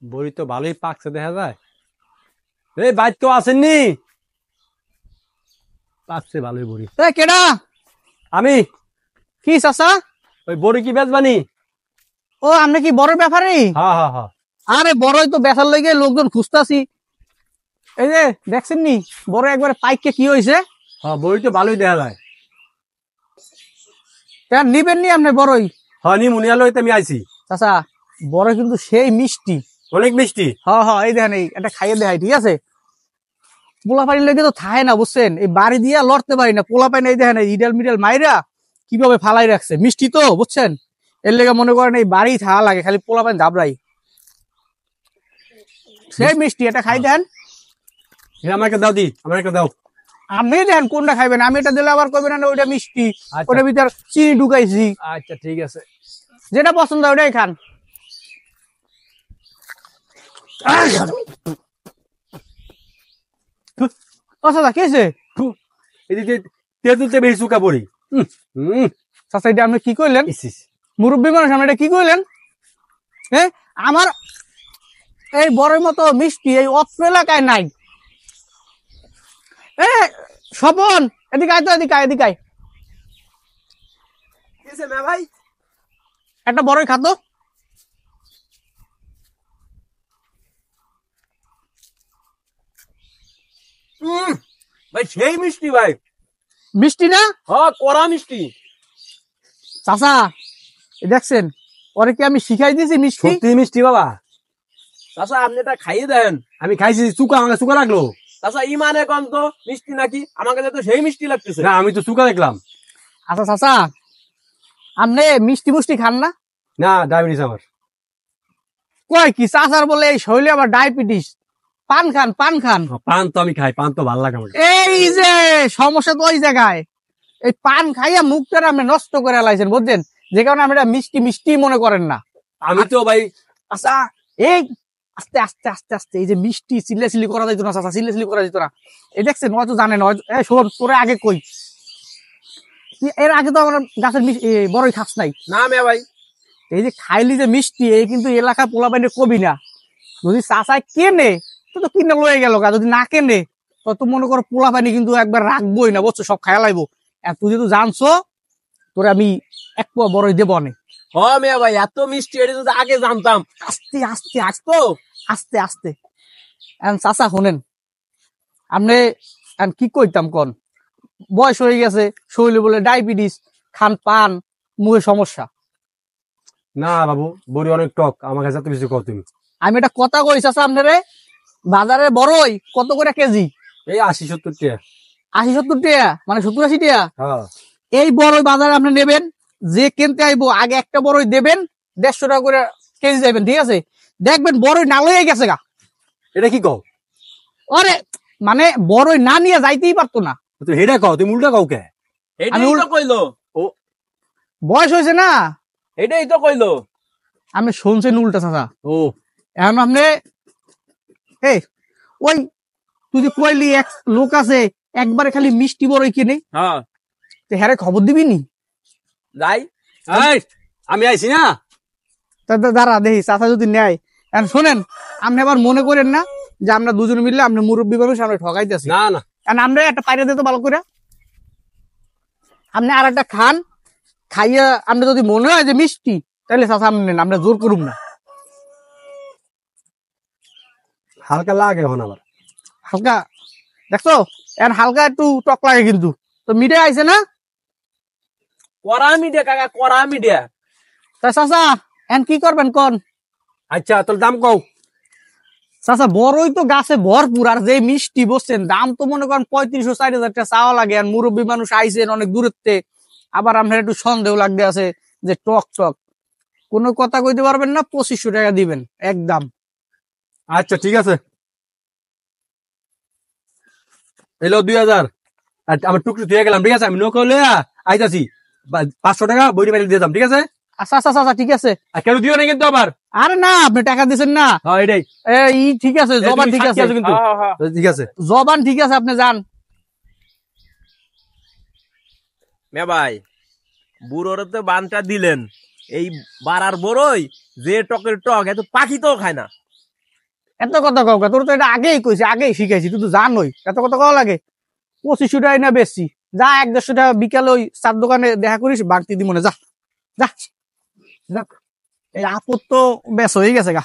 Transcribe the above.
বড়ি তো ভালোই পাকছে দেখা যায়। এই বাইর তো আসেননি, পাকছে ভালোই বড়ি। কেডা আমি কি চাচা? ওই বড়ি কি বেচবানি? ও আপনি কি বড় ব্যাপারী? হ্যাঁ হ্যাঁ হ্যাঁ। আরে বড়ই তো বেচার লেগে লোকজন খুঁজতাছি। এই যে দেখছেন নি বড় একবারে পাইকে কি হয়েছে? হ্যাঁ বড়ি তো ভালোই দেখা যায়। নিবেন নি আপনি বড়ই? হ্যাঁ নি মুনিয়া লইতে আমি আইছি। চাচা বড় কিন্তু সেই মিষ্টি, অনেক মিষ্টি। হ্যাঁ হ্যাঁ এই দেখেন, এই একটা খাইয়ে দেখাই, ঠিক আছে? পোলা পানির লেগে তো থায় না বুঝছেন, এই বাড়ি দিয়া লড়তে পারি না। পোলা পানি এই দেখেন, এই ইডাল মিডাল মাইরা কিভাবে ফালাই রাখছে, মিষ্টি তো বুঝছেন, এর লেগে মনে করেন এই বাড়ি থাকা লাগে, খালি পোলা পানি ঝাবড়াই। সেই মিষ্টি, এটা খাই দেন। আমাকে দাও দি, আমার একটা দাও। আপনি দেন কোনটা খাইবেন, আমি এটা দিলে আবার কইবেন না ওইটা মিষ্টি, আচ্ছা। ওটার ভিতর চিনি ঢুকাইছি। আচ্ছা ঠিক আছে। যেটা পছন্দ হয় ওটাই খান। আচ্ছা কি হয়েছে? এদিকে তেঁতুলতে বেশি চুকা বড়ি। চাচা এটা আপনি কি কইলেন? ইস ইস। মুরব্বী মানুষ আপনি এটা কি কইলেন? হ্যাঁ, আমার এই বড়ের মতো মিষ্টি এই অত্র এলাকায় নাই। স্বপন এদিকে আয় তো, এদিকে আয়, এদিকে আয়। ভাই একটা বড়ই খাতো। ভাই সেই মিষ্টি ভাই। মিষ্টি না? হ্যাঁ কড়া মিষ্টি। চাচা দেখছেন, ওরে কি আমি শিখাই দিয়েছি মিষ্টি? সত্যি মিষ্টি বাবা। চাচা আপনি এটা খাইয়ে দেন। আমি খাইছি, চুকা আমাকে চুকা লাগলো। চাচা ইমানে কম তো মিষ্টি নাকি? আমার কাছে তো সেই মিষ্টি লাগতেছে। না আমি তো চুকা দেখলাম। আচ্ছা চাচা আপনি মিষ্টি মুষ্টি খান না? না ডায়াবেটিস আমার। কয় কি চাচার বলে এই শৈলে আবার ডায়াবেটিস? পান খান, পান খান। পান তো আমি খাই, পান তো ভালো লাগে আমার। এই যে সমস্যা তো ওই জায়গায়, এই পান খাইয়া মুখটা আপনি নষ্ট করে লাইছেন বুঝছেন, যে কারণে আপনি মিষ্টি মিষ্টি মনে করেন না। আমি তো ভাই। আচ্ছা এই আস্তে আস্তে আস্তে আস্তে, এই যে মিষ্টি চিল্লাচিল্লি করা যেত না চাচা, চিল্লাচিল্লি করা যেত না। এই দেখছেন হয়তো জানেন, শোন তোরে আগে কই, এর আগে তো আমার গাছের বড়ই খাস নাই না মে ভাই। এই যে খাইলি যে মিষ্টি, এই কিন্তু এলাকার পোলা পাইনে কবি না। যদি চাচায় কেনে তো কিনে লয়ে গেল, যদি না কেনে তো মনে করো পোলা পানি কিন্তু একবার রাখবোই না বুঝছো, সব খায়া লাইবো। তুই যেহেতু জানছো তোরে আমি এক পোয়া বড়ই দেবো অনেক। হ্যাঁ মে ভাই এত মিষ্টি এটা যদি আগে জানতাম। আস্তে আস্তে আসতো, আস্তে আস্তে। চাচা শোনেন, আপনি কি কইতাম কন, বয়স হয়ে গেছে, শরীরে বলে ডায়াবেটিস, খান পান, মুখে সমস্যা। না বাবু বড়ি অনেক টক, আমার কাছে এত বেশি কত তুমি। আমি একটা কথা কই চাচা আপনারে, বাজারে বড়ই কত করে কেজি? এই 80-70 টাকা। 80-70 টাকা, মানে 70-80 টাকা। হ্যাঁ এই বড়ই বাজারে আপনি নেবেন, যে কিনতে আইবো আগে একটা বড়ই দেবেন, 150 টাকা করে কেজি যাবেন, ঠিক আছে? দেখবেন বড়ই না লয়ে গেছে গা। এটা কি কও? আরে মানে বড়ই না নিয়ে যাইতেই পারতো না। তুই হেডা কও, তুমি উল্টা কও কে? আমি উল্টা কইলো। ও বয়স হয়েছে না, এটাই তো কইলো। আমি শুনছেন উল্টা চাচা। ও এখন আপনি এই ওই তুই যে কইলি এক লোক আছে একবারে খালি মিষ্টি বড়ই কিনে, হ্যাঁ তো হ্যারে খবর দিবি নি? যাই। আমি আইছি না। দাঁড়া দেখি চাচা যদি নেয়। এখন শোনেন, আপনি আবার মনে করেন না যে আমরা দুজনে মিললে আপনি মুরব্বী মানুষ আমরা ঠকাইতেছি। না না এখন আমরা একটা পাইরে দিতে ভালো করে, আপনি আর একটা খান, খাইয়া আপনি যদি মনে হয় যে মিষ্টি, তাহলে চাচা আপনি নেন, আমরা জোর করুম না। হালকা লাগে এখন আবার। হালকা দেখছো, এখন হালকা একটু টক লাগে কিন্তু, তো মিঠে আইছে না? কড়া মিডিয়া কাকা, কড়া মিডিয়া। তাই চাচা এখন কি করবেন কোন? আচ্ছা তোর দাম কও। চাচা বড়ই তো গাছে ভরপুর, আর যে মিষ্টি বসছেন দাম তো মনে করেন 3500-4000 টাকা চাওয়া লাগে। আর মুরব্বী মানুষ আইসেন অনেক দূরের, আবার আপনার একটু সন্দেহ লাগতে আছে যে টক টক, কোনো কথা কইতে পারবেন না, 2500 টাকা দিবেন একদম। আচ্ছা ঠিক আছে, এলো 2000। আর আমার টুকটুক দিয়ে গেলাম, ঠিক আছে? আমি নকলে আইতাছি, 500 টাকা বইটি বাইরে দিয়ে দাম, ঠিক আছে? আচ্ছা আচ্ছা আচ্ছা ঠিক আছে। আর কেন দিও না কিন্তু আবার। আরে না আপনি টাকা দিচ্ছেন না। হ্যাঁ এটাই এই ঠিক আছে, জবান ঠিক আছে কিন্তু। ঠিক আছে জবান ঠিক আছে, আপনি যান। মে ভাই বুড়োর তো বানটা দিলেন, এই বাড়ার বড়ই যে টকের টক এত পাখি তো খায় না। এত কথা কও তোর তো এটা আগেই কইছি, আগেই শিখাইছি, তুই তো জানোই এত কথা কওয়া লাগে। 2500 টাকা না বেশি, যা 1-150 টাকা বিকালে ওই চার দোকানে দেখা করিস, বাড়তি দিব না, যা যা। এই আপদ তো বেশ হয়ে গেছে গা।